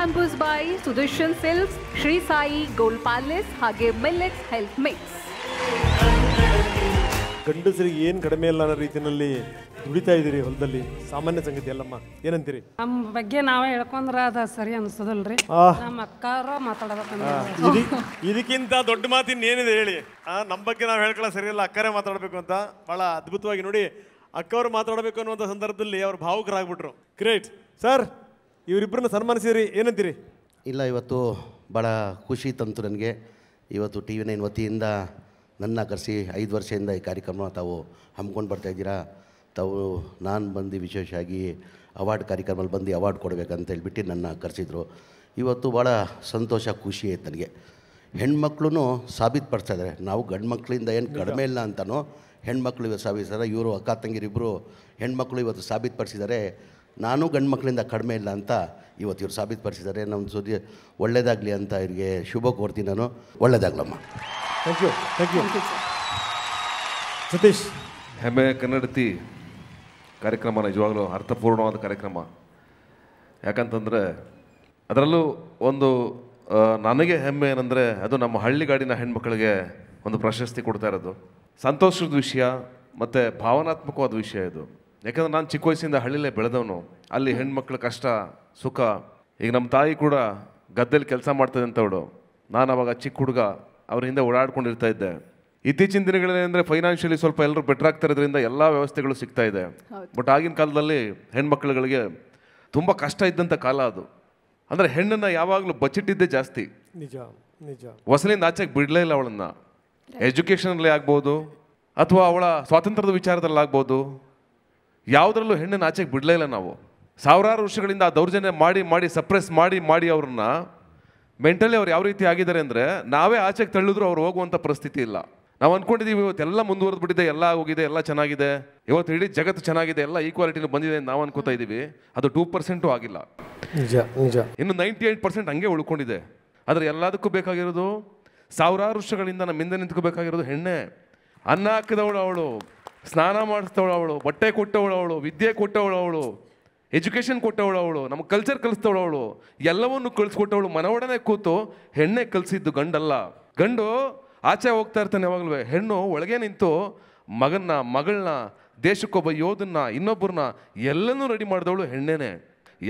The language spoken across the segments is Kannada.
Bamboos by Sudarshan Silks, Sri Sai Gold Palace ಹಾಗೆ Millets Health Mix. ಗಂಡಸರಿಗೆ ಏನು ಕಡಿಮೆ ಇಲ್ಲ ಅನ್ನೋ ರೀತಿಯಲ್ಲಿ ದುಡಿತಾ ಇದ್ದೀರಿ ಹೊಲದಲ್ಲಿ, ಸಾಮಾನ್ಯ ಸಂಗತಿ ಅಲ್ಲಮ್ಮ, ಏನಂತೀರಿ? ನಮ್ಮ ಬಗ್ಗೆ ನಾವೇ ಹೇಳ್ಕೊಂಡ್ರೆ ಅದು ಸರಿ ಅನಿಸ್ತದಲ್ರಿ. ನಮ್ಮ ಅಕ್ಕಾರ ಮಾತಾಡಬೇಕು. ಇದಕ್ಕಿಂತ ದೊಡ್ಡ ಮಾತಿನ ಏನಿದೆ ಹೇಳಿ? ನಮ್ಮ ಬಗ್ಗೆ ನಾವು ಹೇಳ್ಕೊಳ್ಳೋ ಸರಿಯಲ್ಲ, ಅಕ್ಕರೇ ಮಾತಾಡಬೇಕು ಅಂತ. ಭಾಳ ಅದ್ಭುತವಾಗಿ ನೋಡಿ, ಅಕ್ಕವ್ರು ಮಾತಾಡಬೇಕು ಅನ್ನುವಂಥ ಸಂದರ್ಭದಲ್ಲಿ ಅವ್ರು ಭಾವುಕರಾಗ್ಬಿಟ್ರು. ಗ್ರೇಟ್ ಸರ್, ಇವರಿಬ್ಬರನ್ನ ಸನ್ಮಾನಿಸಿದ್ರಿ, ಏನಂತೀರಿ? ಇಲ್ಲ, ಇವತ್ತು ಭಾಳ ಖುಷಿ ತಂತು ನನಗೆ. ಇವತ್ತು TV9 ವತಿಯಿಂದ ನನ್ನ ಕರೆಸಿ 5 ವರ್ಷದಿಂದ ಈ ಕಾರ್ಯಕ್ರಮ ತಾವು ಹಮ್ಮಿಕೊಂಡು ಬರ್ತಾಯಿದ್ದೀರಾ. ತಾವು ನಾನು ಬಂದು ವಿಶೇಷವಾಗಿ ಅವಾರ್ಡ್ ಕಾರ್ಯಕ್ರಮದಲ್ಲಿ ಬಂದು ಅವಾರ್ಡ್ ಕೊಡಬೇಕಂತ ಹೇಳ್ಬಿಟ್ಟು ನನ್ನ ಕರೆಸಿದ್ರು. ಇವತ್ತು ಭಾಳ ಸಂತೋಷ, ಖುಷಿ ಆಯ್ತು ನನಗೆ. ಹೆಣ್ಮಕ್ಳು ಸಾಬೀತುಪಡಿಸ್ತಾ ಇದ್ದಾರೆ, ನಾವು ಗಂಡು ಮಕ್ಕಳಿಂದ ಏನು ಕಡಿಮೆ ಇಲ್ಲ ಅಂತನೋ ಹೆಣ್ಮಕ್ಳು ಇವತ್ತು ಸಾಬೀತಿದ್ದಾರೆ. ಇವರು ಅಕ್ಕ ತಂಗಿರಿಬ್ಬರು ಹೆಣ್ಮಕ್ಳು ಇವತ್ತು ಸಾಬೀತುಪಡಿಸಿದ್ದಾರೆ, ನಾನು ಗಂಡು ಮಕ್ಕಳಿಂದ ಕಡಿಮೆ ಇಲ್ಲ ಅಂತ ಇವತ್ತು ಇವರು ಸಾಬೀತುಪಡಿಸಿದ್ದಾರೆ. ನಮ್ಮ ಸುದ್ದಿ ಒಳ್ಳೆಯದಾಗಲಿ ಅಂತ ಇವರಿಗೆ ಶುಭ ಕೋರ್ತೀನಿ ನಾನು. ಒಳ್ಳೆಯದಾಗಲಮ್ಮ. Thank you, thank you. Satish, ಹೆಮ್ಮೆ ಕನ್ನಡತಿ ಕಾರ್ಯಕ್ರಮ ನಿಜವಾಗ್ಲೂ ಅರ್ಥಪೂರ್ಣವಾದ ಕಾರ್ಯಕ್ರಮ. ಯಾಕಂತಂದರೆ ಅದರಲ್ಲೂ ಒಂದು ನನಗೆ ಹೆಮ್ಮೆ ಏನಂದರೆ ಅದು ನಮ್ಮ ಹಳ್ಳಿಗಾಡಿನ ಹೆಣ್ಮಕ್ಳಿಗೆ ಒಂದು ಪ್ರಶಸ್ತಿ ಕೊಡ್ತಾ ಇರೋದು ಸಂತೋಷದ ವಿಷಯ ಮತ್ತು ಭಾವನಾತ್ಮಕವಾದ ವಿಷಯ ಇದು. ಯಾಕಂದರೆ ನಾನು ಚಿಕ್ಕ ವಯಸ್ಸಿಂದ ಹಳ್ಳಿಲೇ ಬೆಳೆದವನು. ಅಲ್ಲಿ ಹೆಣ್ಮಕ್ಳ ಕಷ್ಟ ಸುಖ, ಈಗ ನಮ್ಮ ತಾಯಿ ಕೂಡ ಗದ್ದೆಯಲ್ಲಿ ಕೆಲಸ ಮಾಡ್ತದೆ ಅಂತವಳು. ನಾನು ಅವಾಗ ಚಿಕ್ಕ ಹುಡುಗ ಅವ್ರ ಹಿಂದೆ ಓಡಾಡ್ಕೊಂಡಿರ್ತಾ ಇದ್ದೆ. ಇತ್ತೀಚಿನ ದಿನಗಳಲ್ಲಿ ಅಂದರೆ ಫೈನಾನ್ಷಿಯಲಿ ಸ್ವಲ್ಪ ಎಲ್ಲರೂ ಬೆಟರ್ ಆಗ್ತಿರೋದ್ರಿಂದ ಎಲ್ಲ ವ್ಯವಸ್ಥೆಗಳು ಸಿಗ್ತಾ ಇದೆ. ಬಟ್ ಆಗಿನ ಕಾಲದಲ್ಲಿ ಹೆಣ್ಮಕ್ಳುಗಳಿಗೆ ತುಂಬ ಕಷ್ಟ ಇದ್ದಂಥ ಕಾಲ ಅದು. ಅಂದರೆ ಹೆಣ್ಣನ್ನು ಯಾವಾಗಲೂ ಬಚ್ಚಿಟ್ಟಿದ್ದೇ ಜಾಸ್ತಿ. ನಿಜ ನಿಜ. ಹೊಸಲಿಂದ ಆಚೆಗೆ ಬಿಡಲೇ ಇಲ್ಲ ಅವಳನ್ನು. ಎಜುಕೇಷನಲ್ಲಿ ಆಗ್ಬೋದು ಅಥವಾ ಅವಳ ಸ್ವಾತಂತ್ರ್ಯದ ವಿಚಾರದಲ್ಲಾಗ್ಬೋದು, ಯಾವುದರಲ್ಲೂ ಹೆಣ್ಣನ್ನು ಆಚೆಗೆ ಬಿಡಲೇ ಇಲ್ಲ ನಾವು. ಸಾವಿರಾರು ವರ್ಷಗಳಿಂದ ಆ ದೌರ್ಜನ್ಯ ಮಾಡಿ ಮಾಡಿ ಸಪ್ರೆಸ್ ಮಾಡಿ ಮಾಡಿ ಅವ್ರನ್ನ ಮೆಂಟಲಿ ಅವ್ರು ಯಾವ ರೀತಿ ಆಗಿದ್ದಾರೆ ಅಂದರೆ ನಾವೇ ಆಚೆಗೆ ತಳ್ಳಿದ್ರು ಅವ್ರು ಹೋಗುವಂಥ ಪರಿಸ್ಥಿತಿ ಇಲ್ಲ. ನಾವು ಅಂದ್ಕೊಂಡಿದ್ದೀವಿ ಇವತ್ತೆಲ್ಲ ಮುಂದುವರೆದು ಬಿಟ್ಟಿದೆ, ಎಲ್ಲ ಹೋಗಿದೆ, ಎಲ್ಲ ಚೆನ್ನಾಗಿದೆ, ಇವತ್ತು ಇಡೀ ಜಗತ್ತು ಚೆನ್ನಾಗಿದೆ, ಎಲ್ಲ ಈಕ್ವಾಲಿಟಿನೂ ಬಂದಿದೆ ಅಂತ ನಾವು ಅನ್ಕೋತಾ ಇದ್ದೀವಿ. ಅದು 2% ಆಗಿಲ್ಲ. ನಿಜ ನಿಜ. ಇನ್ನು 98% ಹಂಗೆ ಉಳ್ಕೊಂಡಿದೆ. ಆದರೆ ಎಲ್ಲದಕ್ಕೂ ಬೇಕಾಗಿರೋದು ಸಾವಿರಾರು ವರ್ಷಗಳಿಂದ ನಮ್ಮ ಹಿಂದೆ ನಿಂತ್ಕೋಬೇಕಾಗಿರೋದು ಹೆಣ್ಣೆ. ಅನ್ನ ಹಾಕಿದವಳು ಅವಳು, ಸ್ನಾನ ಮಾಡಿಸ್ತವಳು ಅವಳು, ಬಟ್ಟೆ ಕೊಟ್ಟವಳು ಅವಳು, ವಿದ್ಯೆ ಕೊಟ್ಟವಳು ಅವಳು, ಎಜುಕೇಷನ್ ಕೊಟ್ಟವಳು ಅವಳು, ನಮ್ಮ ಕಲ್ಚರ್ ಕಲಿಸ್ತವಳು ಅವಳು, ಎಲ್ಲವನ್ನು ಕಳಿಸ್ಕೊಟ್ಟವಳು. ಮನವೊಡನೆ ಕೂತು ಹೆಣ್ಣೆ ಕಲಿಸಿದ್ದು ಗಂಡಲ್ಲ. ಗಂಡು ಆಚೆ ಹೋಗ್ತಾ ಇರ್ತಾನೆ ಯಾವಾಗಲೂ, ಹೆಣ್ಣು ಒಳಗೆ ನಿಂತು ಮಗನ್ನ ಮಗಳನ್ನ ದೇಶಕ್ಕೊಬ್ಬ ಯೋಧನ್ನ ಇನ್ನೊಬ್ಬರನ್ನ ಎಲ್ಲನೂ ರೆಡಿ ಮಾಡಿದವಳು ಹೆಣ್ಣೇನೆ.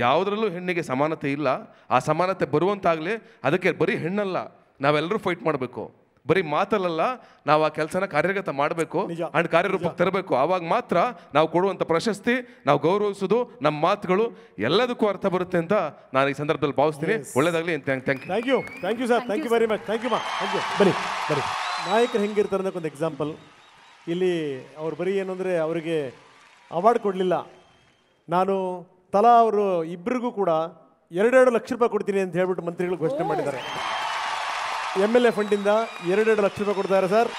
ಯಾವುದರಲ್ಲೂ ಹೆಣ್ಣಿಗೆ ಸಮಾನತೆ ಇಲ್ಲ. ಆ ಸಮಾನತೆ ಬರುವಂತಾಗಲಿ, ಅದಕ್ಕೆ ಬರೀ ಹೆಣ್ಣಲ್ಲ, ನಾವೆಲ್ಲರೂ ಫೈಟ್ ಮಾಡಬೇಕು. ಬರೀ ಮಾತಲ್ಲ, ನಾವು ಆ ಕೆಲಸನ ಕಾರ್ಯಗತ ಮಾಡಬೇಕು ಅಂಡ್ ಕಾರ್ಯರೂಪಕ್ಕೆ ತರಬೇಕು. ಆವಾಗ ಮಾತ್ರ ನಾವು ಕೊಡುವಂಥ ಪ್ರಶಸ್ತಿ, ನಾವು ಗೌರವಿಸೋದು, ನಮ್ಮ ಮಾತುಗಳು ಎಲ್ಲದಕ್ಕೂ ಅರ್ಥ ಬರುತ್ತೆ ಅಂತ ನಾನು ಈ ಸಂದರ್ಭದಲ್ಲಿ ಭಾವಿಸ್ತೀನಿ. ಒಳ್ಳೇದಾಗಲಿ. Thank you, thank you, thank you sir, thank you very much. Thank you ಮಾ, ಥ್ಯಾಂಕ್ ಯು. ಬನ್ನಿ ಬನ್ನಿ. ನಾಯಕರು ಹೆಂಗಿರ್ತಾರೆ ಅನ್ನೋಕೆ ಒಂದು ಎಕ್ಸಾಂಪಲ್ ಇಲ್ಲಿ. ಅವ್ರು ಬರೀ ಏನು ಅಂದರೆ ಅವರಿಗೆ ಅವಾರ್ಡ್ ಕೊಡಲಿಲ್ಲ, ನಾನು ತಲಾ ಅವರು ಇಬ್ಬರಿಗೂ ಕೂಡ 2 ಲಕ್ಷ ರೂಪಾಯಿ ಕೊಡ್ತೀನಿ ಅಂತ ಹೇಳ್ಬಿಟ್ಟು ಮಂತ್ರಿಗಳು ಘೋಷಣೆ ಮಾಡಿದ್ದಾರೆ. MLA ಫಂಡಿಂದ 2 ಲಕ್ಷ ರೂಪಾಯಿ ಕೊಡ್ತಾರೆ ಸರ್.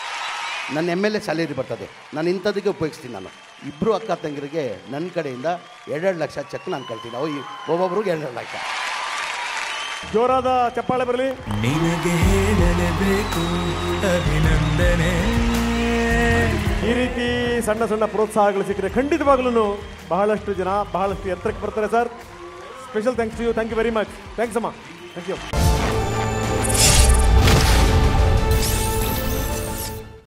ನನ್ನ MLA ಸ್ಯಾಲರಿ ಬರ್ತದೆ, ನಾನು ಇಂಥದಕ್ಕೆ ಉಪಯೋಗಿಸ್ತೀನಿ. ನಾನು ಇಬ್ಬರು ಅಕ್ಕ ತಂಗಿರಿಗೆ ನನ್ನ ಕಡೆಯಿಂದ 2 ಲಕ್ಷ ಚೆಕ್ ನಾನು ಕಳ್ತೀನಿ. ಅವು ಒಬ್ಬೊಬ್ರಿಗೆ 2 ಲಕ್ಷ. ಜೋರಾದ ಚಪ್ಪಾಳೆ ಬರಲಿ. ನಿನಗೆ ಹೇಳಲೇಬೇಕು ಅಭಿನಂದನೆ. ಈ ರೀತಿ ಸಣ್ಣ ಸಣ್ಣ ಪ್ರೋತ್ಸಾಹಗಳು ಸಿಕ್ಕರೆ ಖಂಡಿತವಾಗ್ಲೂ ಬಹಳಷ್ಟು ಜನ ಬಹಳಷ್ಟು ಎತ್ತರಕ್ಕೆ ಬರ್ತಾರೆ sir. Special thanks to you. Thank you very much. Thanks ಅಮ್ಮ. Thank you.